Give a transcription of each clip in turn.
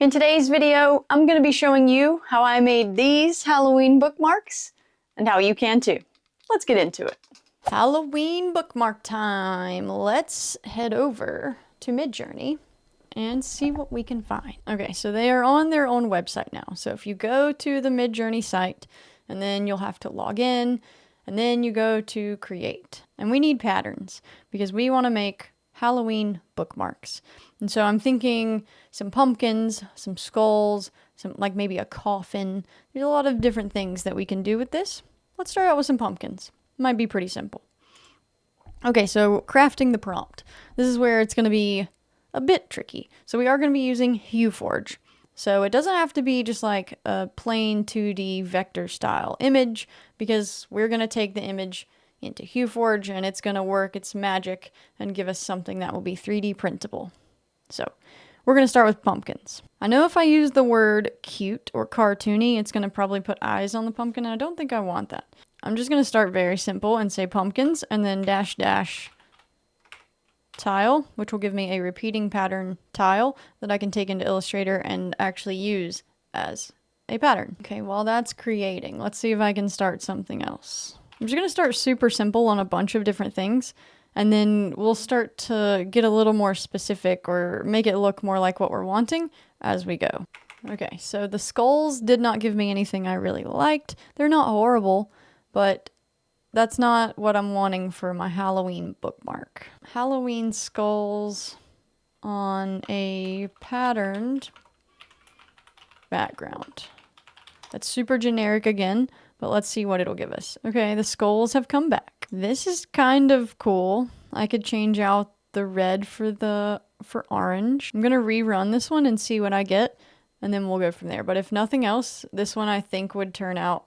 In today's video, I'm going to be showing you how I made these Halloween bookmarks and how you can too. Let's get into it. Halloween bookmark time. Let's head over to Midjourney and see what we can find. Okay, so they are on their own website now. So if you go to the Midjourney site, and then you'll have to log in, and then you go to create. And we need patterns because we want to make Halloween bookmarks. And so I'm thinking some pumpkins, some skulls, some like maybe a coffin. There's a lot of different things that we can do with this. Let's start out with some pumpkins. Might be pretty simple. Okay, so crafting the prompt. This is where it's going to be a bit tricky. So we are going to be using HueForge. So it doesn't have to be just like a plain 2D vector style image, because we're going to take the image into HueForge and it's going to work its magic and give us something that will be 3D printable. So we're going to start with pumpkins. I know if I use the word cute or cartoony, it's going to probably put eyes on the pumpkin, and I don't think I want that. I'm just going to start very simple and say pumpkins and then dash dash tile, which will give me a repeating pattern tile that I can take into Illustrator and actually use as a pattern. Okay, while that's creating, let's see if I can start something else. I'm just going to start super simple on a bunch of different things, and then we'll start to get a little more specific or make it look more like what we're wanting as we go. Okay, so the skulls did not give me anything I really liked. They're not horrible, but that's not what I'm wanting for my Halloween bookmark. Halloween skulls on a patterned background. That's super generic again, but let's see what it'll give us. Okay, the skulls have come back. This is kind of cool. I could change out the red for orange. I'm gonna rerun this one and see what I get, and then we'll go from there. But if nothing else, this one I think would turn out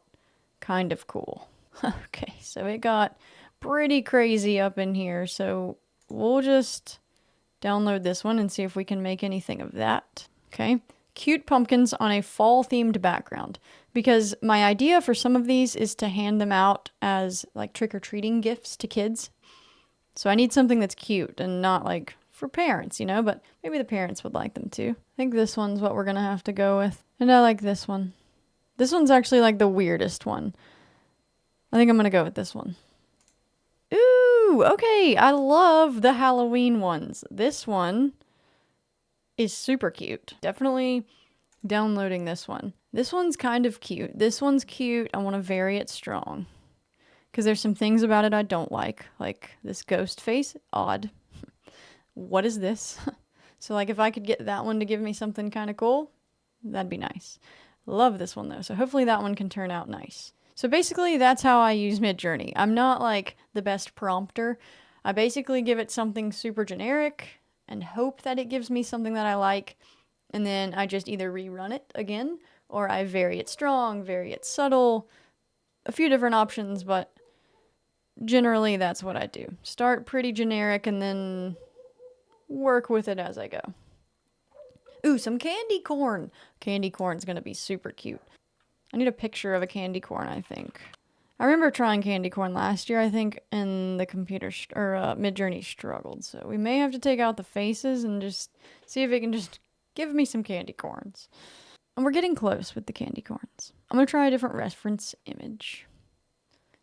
kind of cool. Okay, so it got pretty crazy up in here, so we'll just download this one and see if we can make anything of that. Okay, cute pumpkins on a fall-themed background, because my idea for some of these is to hand them out as like trick-or-treating gifts to kids. So I need something that's cute and not like for parents, you know, but maybe the parents would like them too. I think this one's what we're gonna have to go with. And I like this one. This one's actually like the weirdest one. I think I'm going to go with this one. Ooh, okay. I love the Halloween ones. This one is super cute. Definitely downloading this one. This one's kind of cute. This one's cute. I want to vary it strong, because there's some things about it I don't like this ghost face. Odd. What is this? So like if I could get that one to give me something kind of cool, that'd be nice. Love this one though. So hopefully that one can turn out nice. So basically that's how I use Midjourney. I'm not like the best prompter. I basically give it something super generic and hope that it gives me something that I like. And then I just either rerun it again, or I vary it strong, vary it subtle, a few different options, but generally that's what I do. Start pretty generic and then work with it as I go. Ooh, some candy corn. Candy corn's gonna be super cute. I need a picture of a candy corn, I think. I remember trying candy corn last year, I think, and the Midjourney struggled. So we may have to take out the faces and just see if it can just give me some candy corns. And we're getting close with the candy corns. I'm gonna try a different reference image.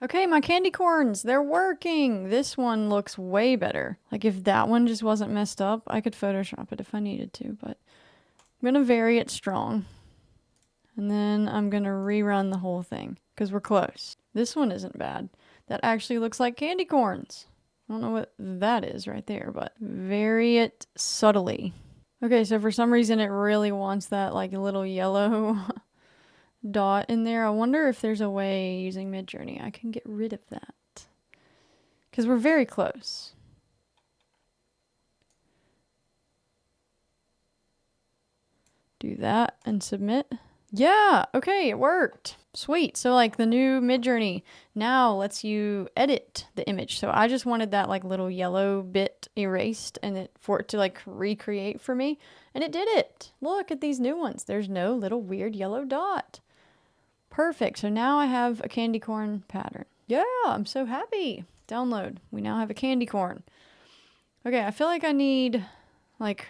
Okay, my candy corns, they're working. This one looks way better. Like if that one just wasn't messed up, I could Photoshop it if I needed to, but I'm gonna vary it strong. And then I'm going to rerun the whole thing, because we're close. This one isn't bad. That actually looks like candy corns. I don't know what that is right there, but vary it subtly. Okay, so for some reason it really wants that like little yellow dot in there. I wonder if there's a way using Midjourney I can get rid of that, because we're very close. Do that and submit. Yeah, okay, it worked. Sweet. So like the new Midjourney now lets you edit the image. So I just wanted that like little yellow bit erased and for it to like recreate for me. And it did it. Look at these new ones. There's no little weird yellow dot. Perfect. So now I have a candy corn pattern. Yeah, I'm so happy. Download. We now have a candy corn. Okay, I feel like I need like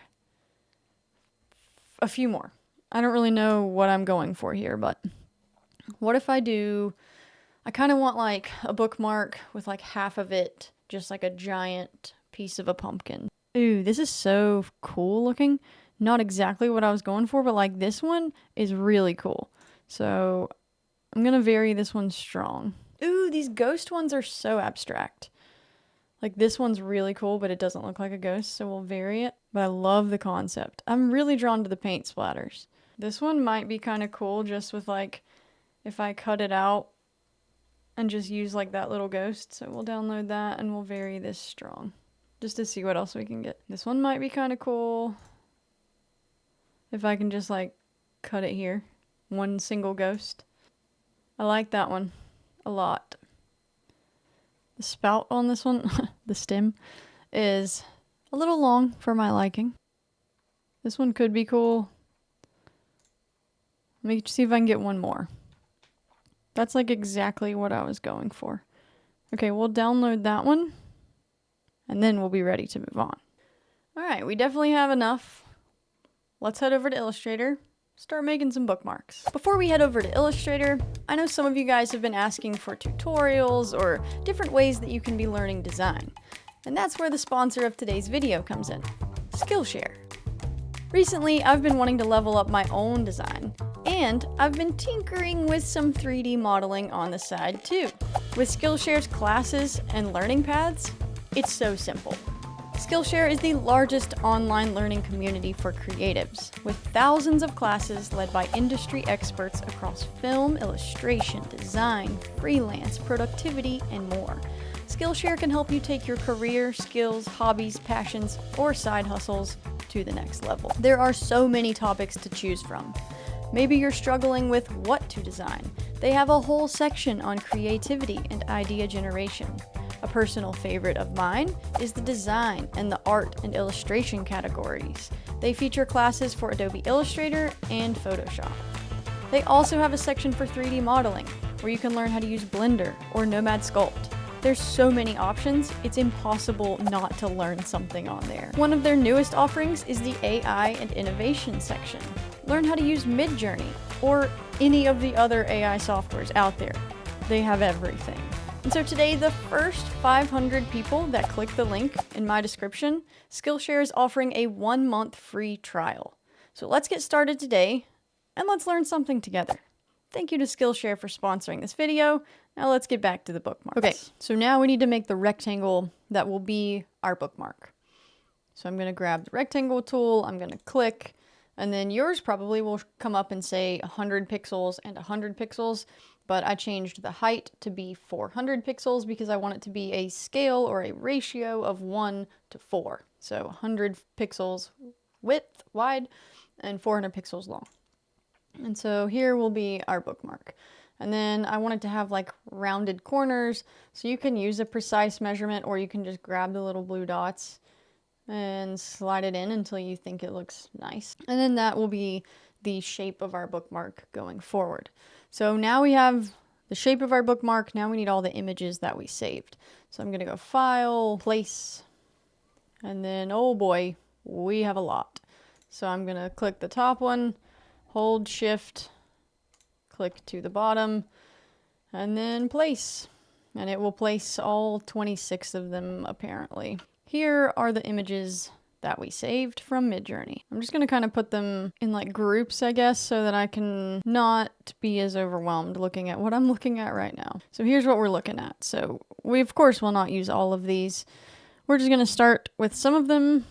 a few more. I don't really know what I'm going for here, but what if I kind of want like a bookmark with like half of it just like a giant piece of a pumpkin. Ooh, this is so cool looking. Not exactly what I was going for, but like this one is really cool. So I'm gonna vary this one strong. Ooh, these ghost ones are so abstract. Like this one's really cool, but it doesn't look like a ghost, so we'll vary it. But I love the concept. I'm really drawn to the paint splatters. This one might be kind of cool just with like, if I cut it out and just use like that little ghost. So we'll download that and we'll vary this strong just to see what else we can get. This one might be kind of cool if I can just like cut it here. One single ghost. I like that one a lot. The spout on this one, the stem, is a little long for my liking. This one could be cool. Let me see if I can get one more. That's like exactly what I was going for. Okay, we'll download that one, and then we'll be ready to move on. All right, we definitely have enough. Let's head over to Illustrator, start making some bookmarks. Before we head over to Illustrator, I know some of you guys have been asking for tutorials or different ways that you can be learning design. And that's where the sponsor of today's video comes in, Skillshare. Recently, I've been wanting to level up my own design, and I've been tinkering with some 3D modeling on the side too. With Skillshare's classes and learning paths, it's so simple. Skillshare is the largest online learning community for creatives, with thousands of classes led by industry experts across film, illustration, design, freelance, productivity, and more. Skillshare can help you take your career, skills, hobbies, passions, or side hustles to the next level. There are so many topics to choose from. Maybe you're struggling with what to design. They have a whole section on creativity and idea generation. A personal favorite of mine is the design and the art and illustration categories. They feature classes for Adobe Illustrator and Photoshop. They also have a section for 3D modeling, where you can learn how to use Blender or Nomad Sculpt. There's so many options, it's impossible not to learn something on there. One of their newest offerings is the AI and innovation section. Learn how to use Midjourney or any of the other AI softwares out there. They have everything. And so today, the first 500 people that click the link in my description, Skillshare is offering a 1-month free trial. So let's get started today and let's learn something together. Thank you to Skillshare for sponsoring this video. Now let's get back to the bookmarks. Okay, so now we need to make the rectangle that will be our bookmark. So I'm going to grab the rectangle tool, I'm going to click, and then yours probably will come up and say 100 pixels and 100 pixels, but I changed the height to be 400 pixels because I want it to be a scale or a ratio of 1 to 4. So 100 pixels width, wide, and 400 pixels long. And so here will be our bookmark. And then I want it to have like rounded corners, so you can use a precise measurement or you can just grab the little blue dots and slide it in until you think it looks nice. And then that will be the shape of our bookmark going forward. So now we have the shape of our bookmark. Now we need all the images that we saved. So I'm going to go File, Place, and then, oh boy, we have a lot. So I'm going to click the top one, hold Shift, click to the bottom, and then Place. And it will place all 26 of them apparently. Here are the images that we saved from Midjourney. I'm just going to kind of put them in like groups, I guess, so that I can not be as overwhelmed looking at what I'm looking at right now. So here's what we're looking at. So we, of course, will not use all of these. We're just going to start with some of them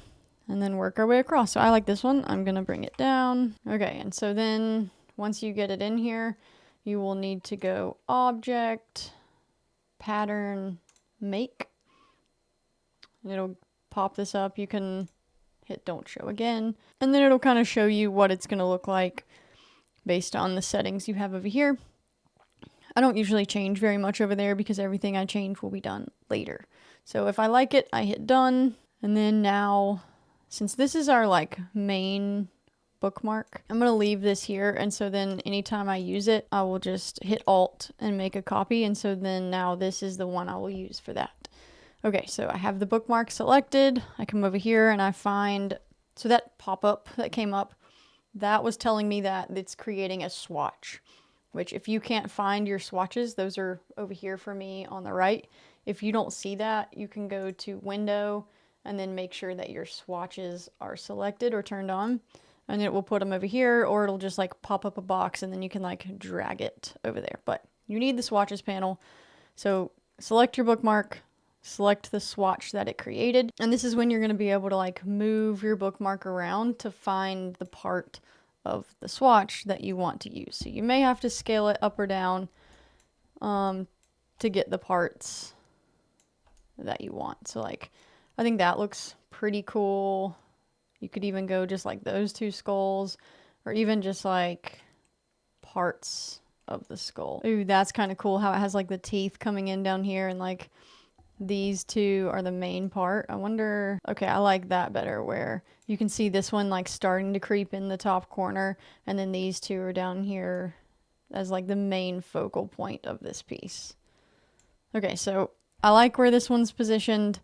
and then work our way across. So I like this one. I'm going to bring it down. Okay, and so then once you get it in here, you will need to go Object, Pattern, Make. And it'll pop this up. You can hit Don't Show Again. And then it'll kind of show you what it's going to look like based on the settings you have over here. I don't usually change very much over there because everything I change will be done later. So if I like it, I hit Done. And then now, since this is our like main bookmark, I'm going to leave this here. And so then anytime I use it, I will just hit Alt and make a copy. And so then now this is the one I will use for that. Okay, so I have the bookmark selected. I come over here and I find, so that pop-up that came up, that was telling me that it's creating a swatch, which if you can't find your swatches, those are over here for me on the right. If you don't see that, you can go to Window and then make sure that your swatches are selected or turned on, and it will put them over here, or it'll just like pop up a box and then you can like drag it over there. But you need the swatches panel. So select your bookmark, select the swatch that it created, and this is when you're going to be able to like move your bookmark around to find the part of the swatch that you want to use. So you may have to scale it up or down to get the parts that you want. So like, I think that looks pretty cool. You could even go just like those two skulls, or even just like parts of the skull. Ooh, that's kind of cool how it has like the teeth coming in down here, and like these two are the main part. I wonder, okay, I like that better, where you can see this one like starting to creep in the top corner, and then these two are down here as like the main focal point of this piece. Okay, so I like where this one's positioned.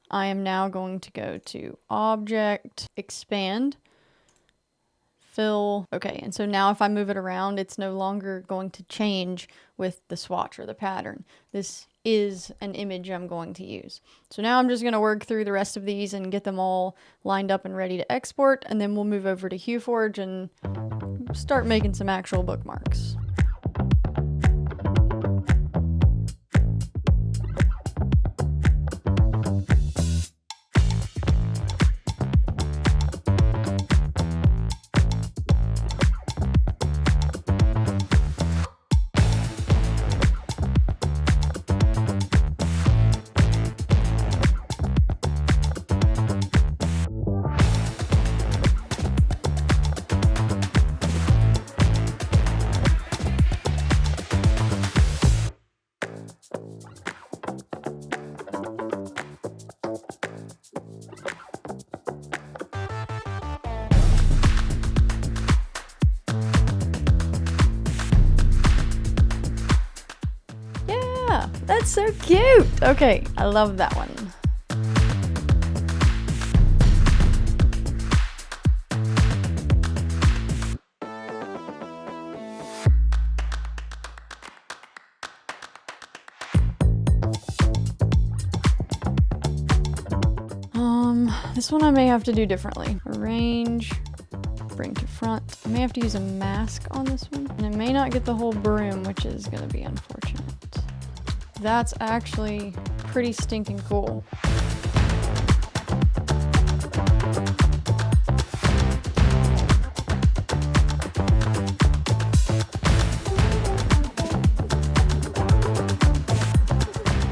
I am now going to go to Object, Expand, Fill. Okay, and so now if I move it around, it's no longer going to change with the swatch or the pattern. This is an image I'm going to use. So now I'm just going to work through the rest of these and get them all lined up and ready to export, and then we'll move over to HueForge and start making some actual bookmarks. That's so cute. Okay, I love that one. This one I may have to do differently. Arrange, bring to front. I may have to use a mask on this one, and I may not get the whole broom, which is gonna be unfortunate. That's actually pretty stinking cool.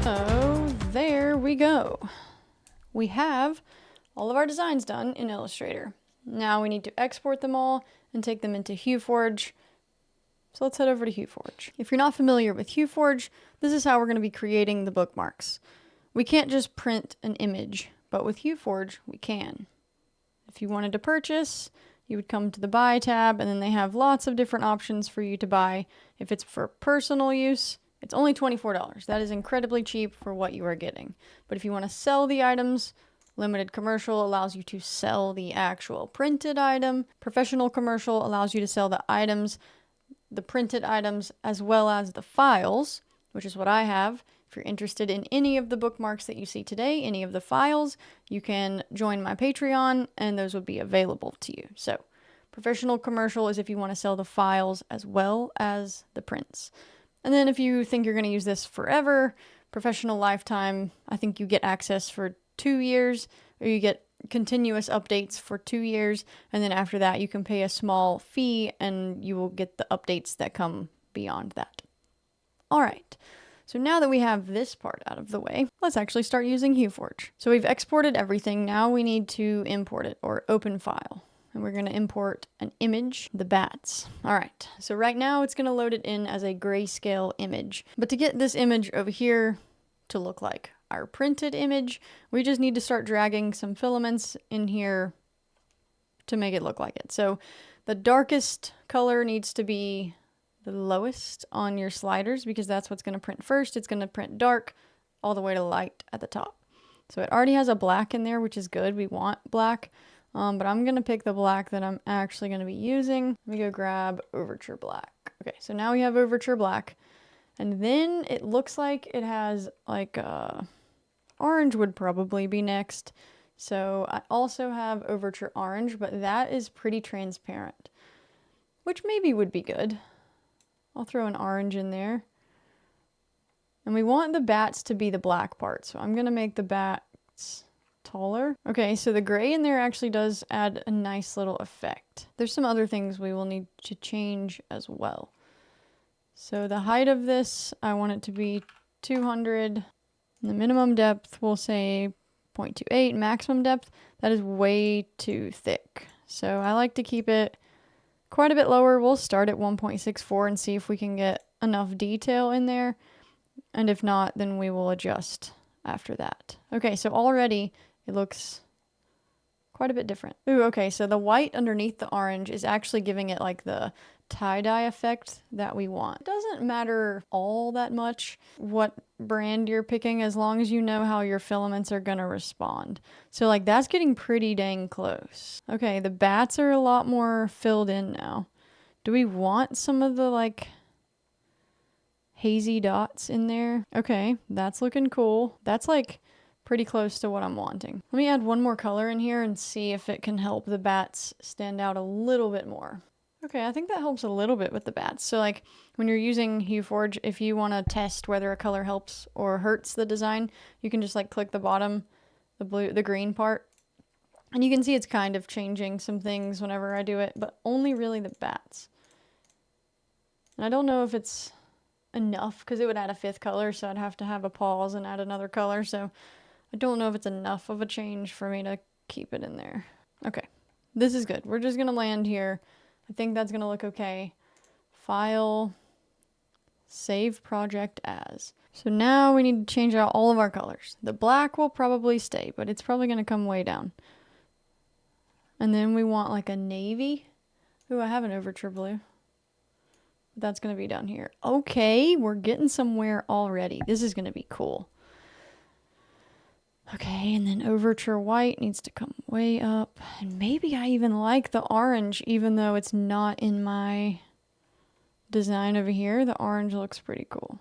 Oh, there we go. We have all of our designs done in Illustrator. Now we need to export them all and take them into HueForge. So let's head over to HueForge. If you're not familiar with HueForge, this is how we're going to be creating the bookmarks. We can't just print an image, but with HueForge, we can. If you wanted to purchase, you would come to the Buy tab, and then they have lots of different options for you to buy. If it's for personal use, it's only $24. That is incredibly cheap for what you are getting. But if you want to sell the items, Limited Commercial allows you to sell the actual printed item. Professional Commercial allows you to sell the items, the printed items, as well as the files, which is what I have. If you're interested in any of the bookmarks that you see today, any of the files, you can join my Patreon and those will be available to you. So Professional Commercial is if you want to sell the files as well as the prints. And then if you think you're going to use this forever, Professional Lifetime, I think you get access for 2 years, or you get continuous updates for 2 years, and then after that you can pay a small fee and you will get the updates that come beyond that. Alright, so now that we have this part out of the way, let's actually start using HueForge. So we've exported everything, now we need to import it, or open file. And we're going to import an image, the bats. Alright, so right now it's going to load it in as a grayscale image. But to get this image over here to look like our printed image, we just need to start dragging some filaments in here to make it look like it. So the darkest color needs to be the lowest on your sliders because that's what's going to print first. It's going to print dark all the way to light at the top. So it already has a black in there, which is good. We want black. But I'm going to pick the black that I'm actually going to be using. Let me go grab Overture Black. Okay, so now we have Overture Black. And then it looks like it has like orange would probably be next. So I also have Overture Orange, but that is pretty transparent, which maybe would be good. I'll throw an orange in there. And we want the bats to be the black part, so I'm going to make the bats taller. Okay, so the gray in there actually does add a nice little effect. There's some other things we will need to change as well. So the height of this, I want it to be 200. The minimum depth, we'll say 0.28. Maximum depth, that is way too thick. So I like to keep it quite a bit lower. We'll start at 1.64 and see if we can get enough detail in there. And if not, then we will adjust after that. Okay, so already it looks quite a bit different. Ooh, okay, so the white underneath the orange is actually giving it like the tie-dye effect that we want. It doesn't matter all that much what brand you're picking as long as you know how your filaments are gonna respond. So like that's getting pretty dang close. Okay, the bats are a lot more filled in now. Do we want some of the like hazy dots in there? Okay, that's looking cool. That's like pretty close to what I'm wanting. Let me add one more color in here and see if it can help the bats stand out a little bit more. Okay, I think that helps a little bit with the bats. So like when you're using HueForge, if you want to test whether a color helps or hurts the design, you can just like click the bottom, the green part, and you can see it's kind of changing some things whenever I do it, but only really the bats. And I don't know if it's enough because it would add a fifth color, so I'd have to have a pause and add another color. So I don't know if it's enough of a change for me to keep it in there. Okay, this is good. We're just gonna land here. I think that's gonna look okay. File, save project as. So now we need to change out all of our colors. The black will probably stay, but it's probably gonna come way down. And then we want like a navy. Ooh, I have an Overture Blue. That's gonna be down here. Okay, we're getting somewhere already. This is gonna be cool. Okay, and then Overture White needs to come way up. And maybe I even like the orange, even though it's not in my design over here. The orange looks pretty cool.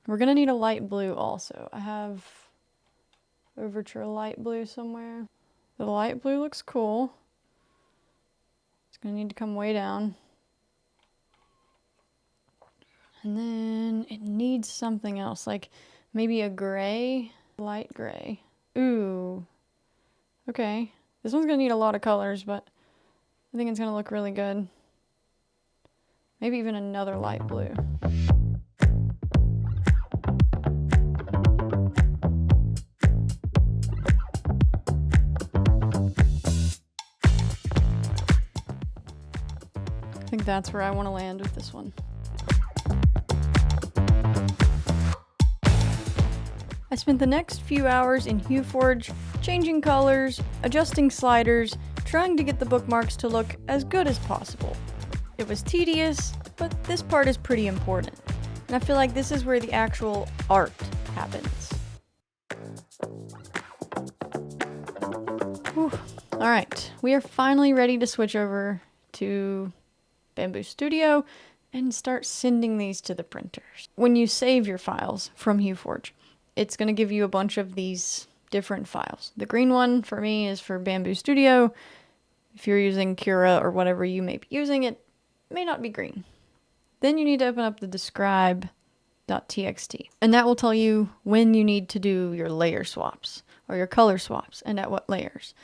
We're gonna need a light blue also. I have Overture Light Blue somewhere. The light blue looks cool. It's gonna need to come way down. And then it needs something else, like maybe a gray, light gray. Ooh, okay. This one's gonna need a lot of colors, but I think it's gonna look really good. Maybe even another light blue. I think that's where I want to land with this one. I spent the next few hours in HueForge, changing colors, adjusting sliders, trying to get the bookmarks to look as good as possible. It was tedious, but this part is pretty important. And I feel like this is where the actual art happens. Whew. All right, we are finally ready to switch over to Bambu Studio and start sending these to the printers. When you save your files from HueForge, it's going to give you a bunch of these different files. The green one for me is for Bambu Studio. If you're using Cura or whatever you may be using, it may not be green. Then you need to open up the describe.txt, and that will tell you when you need to do your layer swaps or your color swaps and at what layers.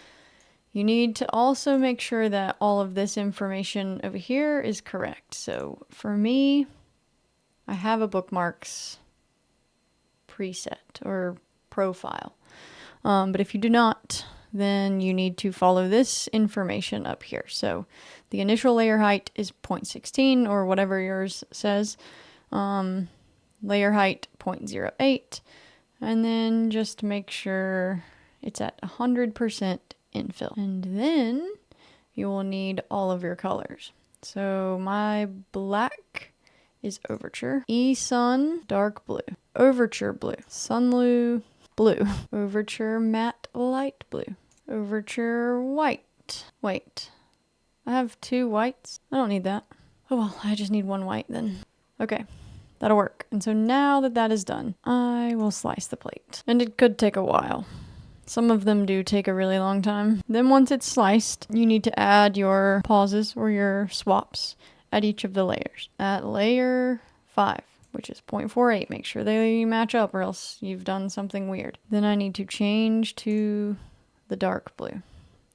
You need to also make sure that all of this information over here is correct. So for me, I have a bookmarks preset or profile. But if you do not, then you need to follow this information up here. So the initial layer height is 0.16 or whatever yours says. Layer height 0.08. And then just make sure it's at 100% infill. And then you will need all of your colors. So my black is Overture, E-Sun, dark blue, Overture blue, Sunlu blue, Overture matte light blue, Overture white. Wait, I have 2 whites. I don't need that. Oh well, I just need 1 white then. Okay, that'll work. And so now that that is done, I will slice the plate. And it could take a while. Some of them do take a really long time. Then once it's sliced, you need to add your pauses or your swaps at each of the layers. At layer 5, which is 0.48, make sure they match up or else you've done something weird. Then I need to change to the dark blue,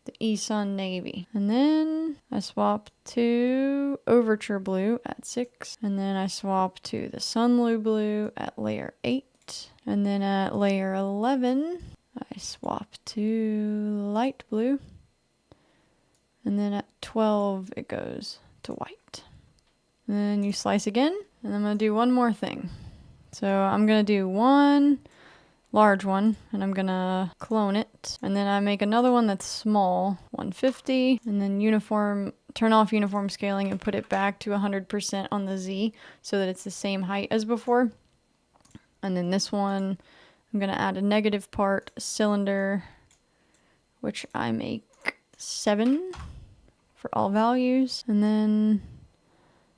the E-Sun Navy. And then I swap to Overture Blue at 6. And then I swap to the Sunlu Blue at layer 8. And then at layer 11, I swap to light blue. And then at 12, it goes to white. And then you slice again, and I'm going to do one more thing. So I'm going to do one large one, and I'm going to clone it. And then I make another one that's small, 150, and then turn off uniform scaling and put it back to 100% on the Z so that it's the same height as before. And then this one, I'm going to add a negative part, a cylinder, which I make 7 for all values. And then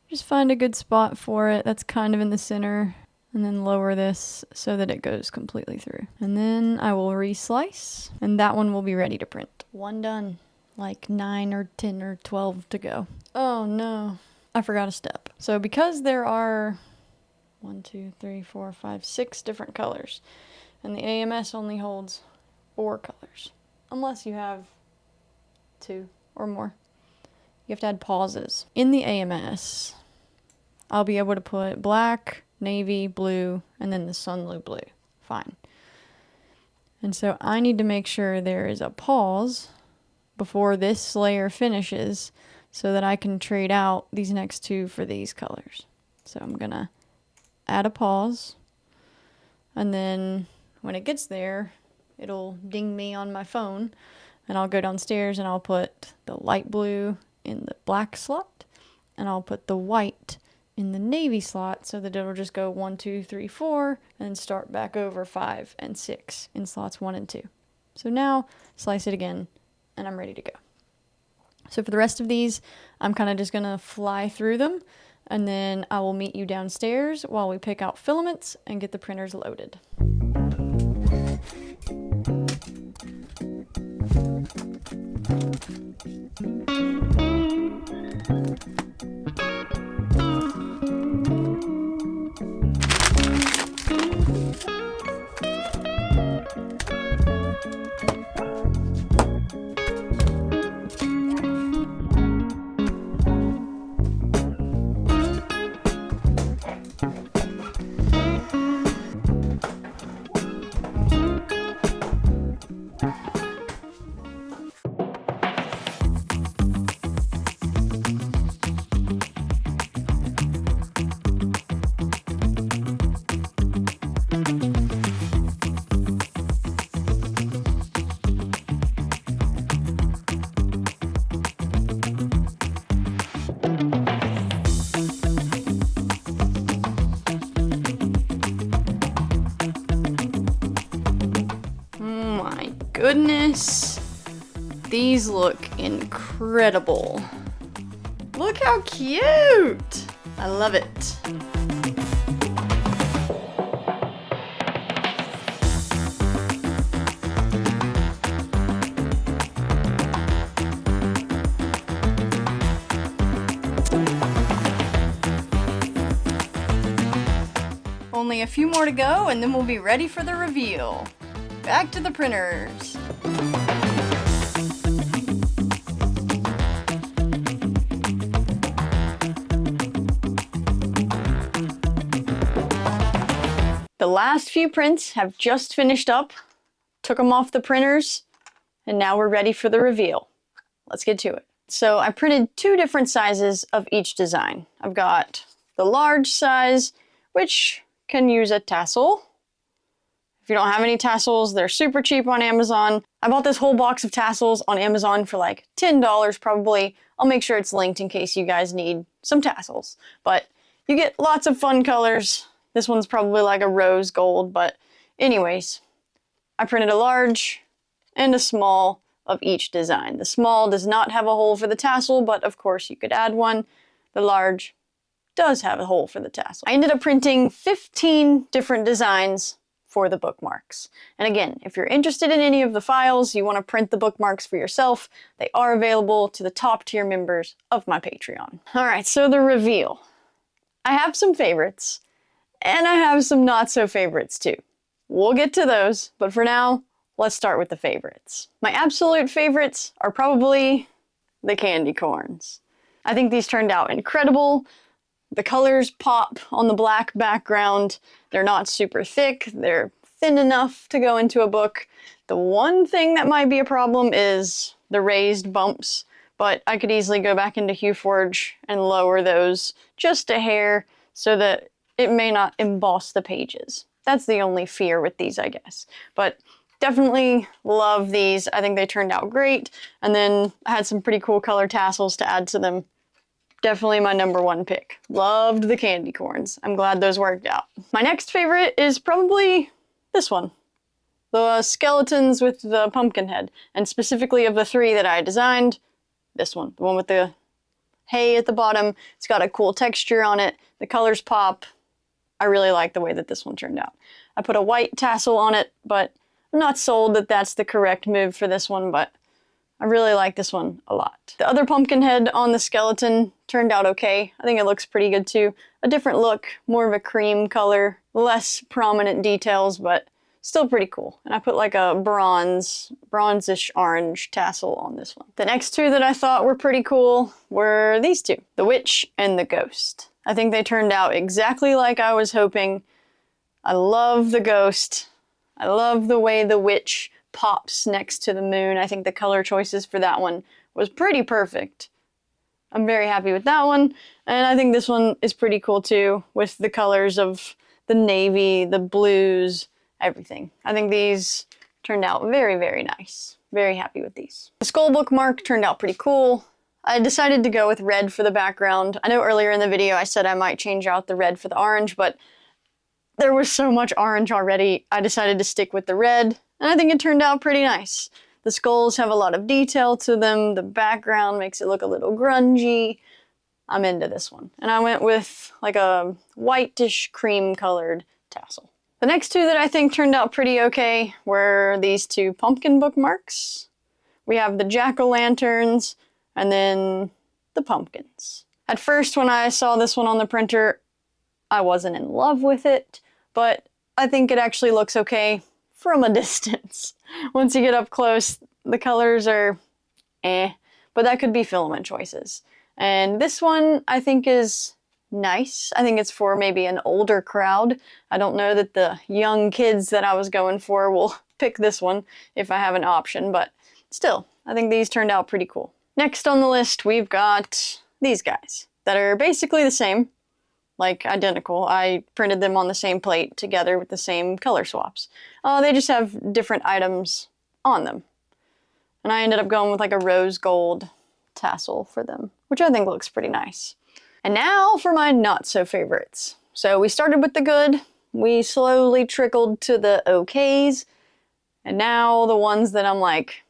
just find a good spot for it that's kind of in the center. And then lower this so that it goes completely through. And then I will reslice, and that one will be ready to print. 1 done. Like 9 or 10 or 12 to go. Oh no, I forgot a step. So because there are 1, 2, 3, 4, 5, 6 different colors, and the AMS only holds 4 colors, unless you have 2 or more. You have to add pauses. In the AMS, I'll be able to put black, navy, blue, and then the Sunlu blue. Fine. And so I need to make sure there is a pause before this layer finishes so that I can trade out these next 2 for these colors. So I'm gonna add a pause, and then when it gets there, it'll ding me on my phone, and I'll go downstairs and I'll put the light blue in the black slot, and I'll put the white in the navy slot so that it'll just go 1, 2, 3, 4, and start back over 5 and 6 in slots 1 and 2. So now slice it again, and I'm ready to go. So for the rest of these, I'm kind of just gonna fly through them, and then I will meet you downstairs while we pick out filaments and get the printers loaded. Goodness, these look incredible. Look how cute! I love it. Only a few more to go, and then we'll be ready for the reveal. Back to the printers. The last few prints have just finished up, took them off the printers, and now we're ready for the reveal. Let's get to it. So I printed 2 different sizes of each design. I've got the large size, which can use a tassel. If you don't have any tassels, they're super cheap on Amazon. I bought this whole box of tassels on Amazon for like $10 probably. I'll make sure it's linked in case you guys need some tassels. But you get lots of fun colors. This one's probably like a rose gold, but anyways, I printed a large and a small of each design. The small does not have a hole for the tassel, but of course you could add one. The large does have a hole for the tassel. I ended up printing 15 different designs for the bookmarks. And again, if you're interested in any of the files, you want to print the bookmarks for yourself, they are available to the top tier members of my Patreon. All right, so the reveal. I have some favorites, and I have some not so favorites too. We'll get to those, but for now, let's start with the favorites. My absolute favorites are probably the candy corns. I think these turned out incredible. The colors pop on the black background. They're not super thick. They're thin enough to go into a book. The one thing that might be a problem is the raised bumps, but I could easily go back into HueForge and lower those just a hair so that it may not emboss the pages. That's the only fear with these, I guess. But definitely love these. I think they turned out great. And then I had some pretty cool color tassels to add to them. Definitely my #1 pick. Loved the candy corns. I'm glad those worked out. My next favorite is probably this one. The skeletons with the pumpkin head. And specifically of the 3 that I designed, this one. The one with the hay at the bottom. It's got a cool texture on it. The colors pop. I really like the way that this one turned out. I put a white tassel on it, but I'm not sold that that's the correct move for this one, but I really like this one a lot. The other pumpkin head on the skeleton turned out okay. I think it looks pretty good too. A different look, more of a cream color, less prominent details, but still pretty cool. And I put like a bronzish orange tassel on this one. The next 2 that I thought were pretty cool were these 2, the witch and the ghost. I think they turned out exactly like I was hoping. I love the ghost. I love the way the witch pops next to the moon. I think the color choices for that one was pretty perfect. I'm very happy with that one. And I think this one is pretty cool too, with the colors of the navy, the blues, everything. I think these turned out very, very nice. Very happy with these. The skull bookmark turned out pretty cool. I decided to go with red for the background. I know earlier in the video I said I might change out the red for the orange, but there was so much orange already, I decided to stick with the red, and I think it turned out pretty nice. The skulls have a lot of detail to them, the background makes it look a little grungy. I'm into this one. And I went with like a whitish cream colored tassel. The next 2 that I think turned out pretty okay were these 2 pumpkin bookmarks. We have the jack-o'-lanterns and then the pumpkins. At first when I saw this one on the printer, I wasn't in love with it, but I think it actually looks okay from a distance. Once you get up close, the colors are but that could be filament choices. And this one I think is nice. I think it's for maybe an older crowd. I don't know that the young kids that I was going for will pick this one if I have an option, but still, I think these turned out pretty cool. Next on the list, we've got these guys that are basically the same. Like identical. I printed them on the same plate together with the same color swaps. They just have different items on them. And I ended up going with like a rose gold tassel for them, which I think looks pretty nice. And now for my not so favorites. So we started with the good, we slowly trickled to the okays, and now the ones that I'm like,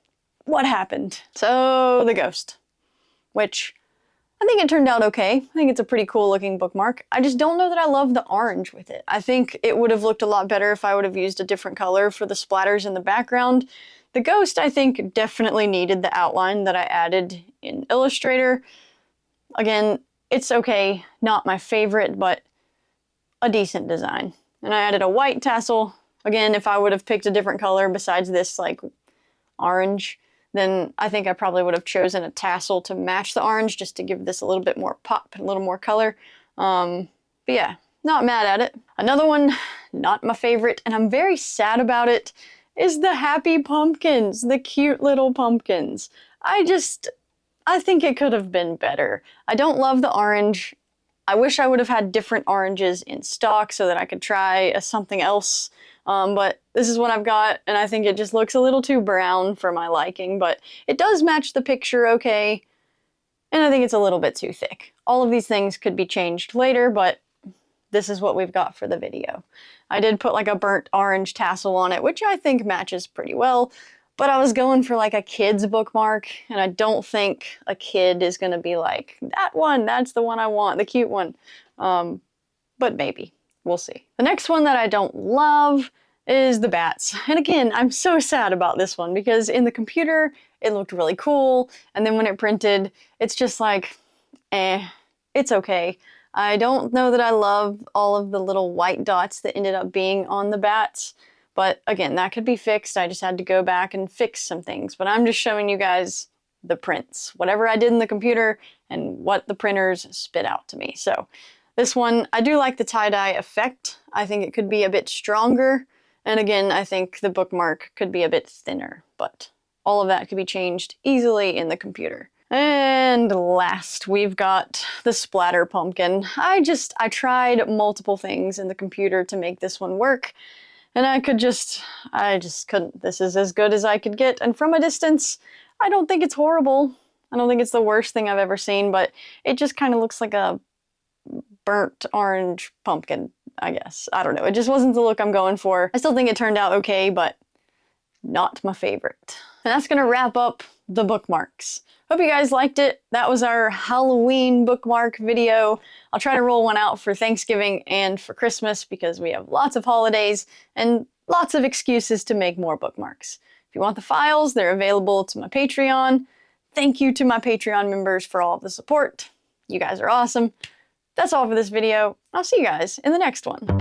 what happened? So the ghost, which I think it turned out okay. I think it's a pretty cool looking bookmark. I just don't know that I love the orange with it. I think it would have looked a lot better if I would have used a different color for the splatters in the background. The ghost, I think, definitely needed the outline that I added in Illustrator. Again, it's okay, not my favorite, but a decent design. And I added a white tassel. Again, if I would have picked a different color besides this like orange, then I think I probably would have chosen a tassel to match the orange just to give this a little bit more pop and a little more color. But yeah, not mad at it. Another one, not my favorite, and I'm very sad about it, is the happy pumpkins, the cute little pumpkins. I think it could have been better. I don't love the orange. I wish I would have had different oranges in stock so that I could try something else. But this is what I've got, and I think it just looks a little too brown for my liking, but it does match the picture okay, and I think it's a little bit too thick. All of these things could be changed later, but this is what we've got for the video. I did put like a burnt orange tassel on it, which I think matches pretty well, but I was going for like a kid's bookmark, and I don't think a kid is gonna be like, that one, that's the one I want, the cute one. But maybe, we'll see. The next one that I don't love is the bats. And again, I'm so sad about this one because in the computer, it looked really cool. And then when it printed, it's just like, it's okay. I don't know that I love all of the little white dots that ended up being on the bats. But again, that could be fixed. I just had to go back and fix some things. But I'm just showing you guys the prints, whatever I did in the computer and what the printers spit out to me. So this one, I do like the tie-dye effect. I think it could be a bit stronger. And again, I think the bookmark could be a bit thinner, but all of that could be changed easily in the computer. And last, we've got the splatter pumpkin. I tried multiple things in the computer to make this one work, and I just couldn't. This is as good as I could get, and from a distance, I don't think it's horrible. I don't think it's the worst thing I've ever seen, but it just kind of looks like a burnt orange pumpkin, I guess. I don't know. It just wasn't the look I'm going for. I still think it turned out okay, but not my favorite. And that's gonna wrap up the bookmarks. Hope you guys liked it. That was our Halloween bookmark video. I'll try to roll one out for Thanksgiving and for Christmas because we have lots of holidays and lots of excuses to make more bookmarks. If you want the files, they're available to my Patreon. Thank you to my Patreon members for all of the support. You guys are awesome. That's all for this video. I'll see you guys in the next one.